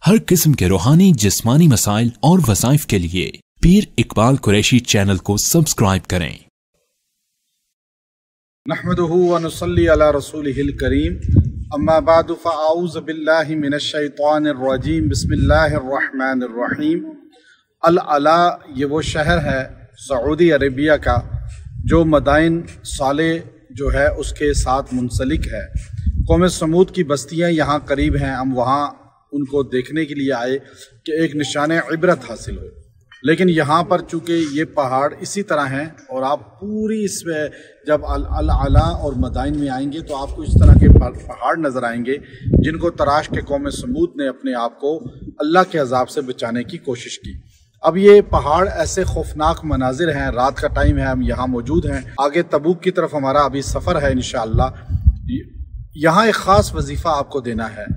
ہر قسم کے روحانی جسمانی مسائل اور وظائف کے لیے پیر اقبال قریشی چینل کو سبسکرائب کریں۔ نحمده ونصلي على رسوله الكريم اما بعد فاعوذ بالله من الشیطان الرجیم بسم اللہ الرحمن الرحیم۔ العلا یہ وہ شہر ہے سعودی عربیہ کا جو مدائن صالح جو ہے اس کے ساتھ منسلک ہے۔ قوم سمود کی بستیاں یہاں قریب ہیں، ہم وہاں ان کو دیکھنے کے لیے آئے کہ ایک نشان عبرت حاصل ہو، لیکن یہاں پر چونکہ یہ پہاڑ اسی طرح ہیں اور آپ پوری اس میں جب العلا اور مدائن میں آئیں گے تو آپ کو اس طرح کے پہاڑ نظر آئیں گے جن کو تراش کے قوم سمود نے اپنے آپ کو اللہ کے عذاب سے بچانے کی کوشش کی۔ اب یہ پہاڑ ایسے خوفناک مناظر ہیں، رات کا ٹائم ہے، ہم یہاں موجود ہیں، آگے تبوک کی طرف ہمارا ابھی سفر ہے انشاءاللہ۔ یہاں ایک خاص وظیفہ آپ کو دینا ہے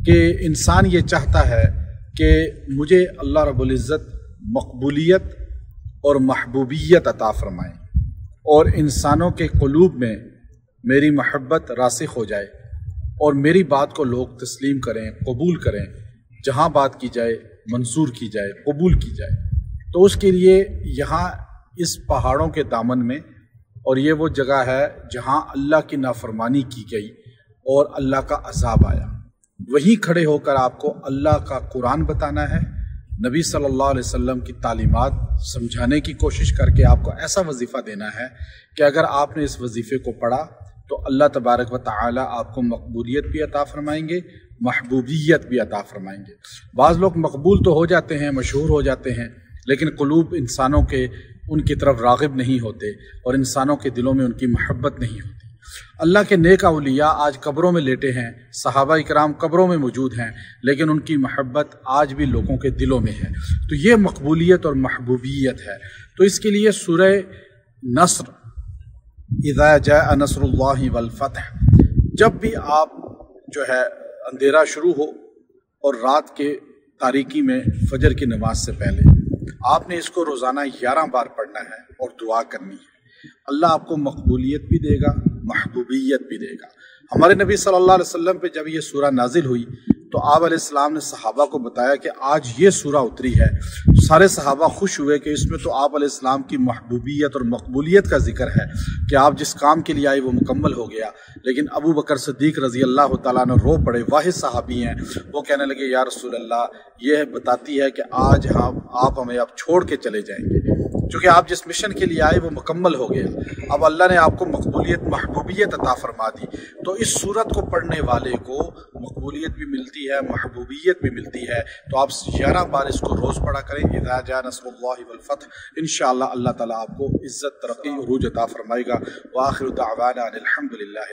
کہ انسان یہ چاہتا ہے کہ مجھے اللہ رب العزت مقبولیت اور محبوبیت عطا فرمائیں اور انسانوں کے قلوب میں میری محبت راسخ ہو جائے اور میری بات کو لوگ تسلیم کریں، قبول کریں، جہاں بات کی جائے منظور کی جائے، قبول کی جائے۔ تو اس کے لیے یہاں اس پہاڑوں کے دامن میں، اور یہ وہ جگہ ہے جہاں اللہ کی نافرمانی کی گئی اور اللہ کا عذاب آیا، وہیں کھڑے ہو کر آپ کو اللہ کا قرآن بتانا ہے، نبی صلی اللہ علیہ وسلم کی تعلیمات سمجھانے کی کوشش کر کے آپ کو ایسا وظیفہ دینا ہے کہ اگر آپ نے اس وظیفے کو پڑھا تو اللہ تبارک و تعالی آپ کو مقبولیت بھی عطا فرمائیں گے، محبوبیت بھی عطا فرمائیں گے۔ بعض لوگ مقبول تو ہو جاتے ہیں، مشہور ہو جاتے ہیں، لیکن قلوب انسانوں کے ان کی طرف راغب نہیں ہوتے اور انسانوں کے دلوں میں ان کی محبت نہیں ہوتی۔ اللہ کے نیک اولیاء آج قبروں میں لیٹے ہیں، صحابہ اکرام قبروں میں موجود ہیں، لیکن ان کی محبت آج بھی لوگوں کے دلوں میں ہے۔ تو یہ مقبولیت اور محبوبیت ہے۔ تو اس کے لیے سورہ نصر، اذا جاء نصر اللہ والفتح، جب بھی آپ جو ہے اندھیرا شروع ہو اور رات کے تاریکی میں فجر کی نماز سے پہلے آپ نے اس کو روزانہ 11 بار پڑھنا ہے اور دعا کرنی ہے۔ اللہ آپ کو مقبولیت بھی دے گا، محبوبیت بھی دے گا۔ ہمارے نبی صلی اللہ علیہ وسلم پہ جب یہ سورہ نازل ہوئی تو آپ علیہ السلام نے صحابہ کو بتایا کہ آج یہ سورہ اتری ہے۔ سارے صحابہ خوش ہوئے کہ اس میں تو آپ علیہ السلام کی محبوبیت اور مقبولیت کا ذکر ہے کہ آپ جس کام کے لیے آئے وہ مکمل ہو گیا۔ لیکن ابو بکر صدیق رضی اللہ تعالیٰ نے رو پڑے، واحد صحابی ہیں، وہ کہنے لگے یا رسول اللہ، یہ بتاتی ہے کہ آج آپ ہمیں اب چھوڑ کے چلے جائیں گے، چونکہ آپ جس مشن کے لیے آئے وہ مکمل ہو گیا، اب اللہ نے آپ کو مقبولیت محبوبیت عطا فرما دی۔ تو اس سورت کو پڑھنے والے کو مقبولیت بھی ملتی ہے، محبوبیت بھی ملتی ہے۔ تو آپ 11 بار اس کو روز پڑھا کریں، اذا جاء نصر اللہ والفتح، انشاءاللہ اللہ تعالیٰ آپ کو عزت، ترقی، عروج عطا فرمائے گا۔ وآخر دعوانا الحمدللہ۔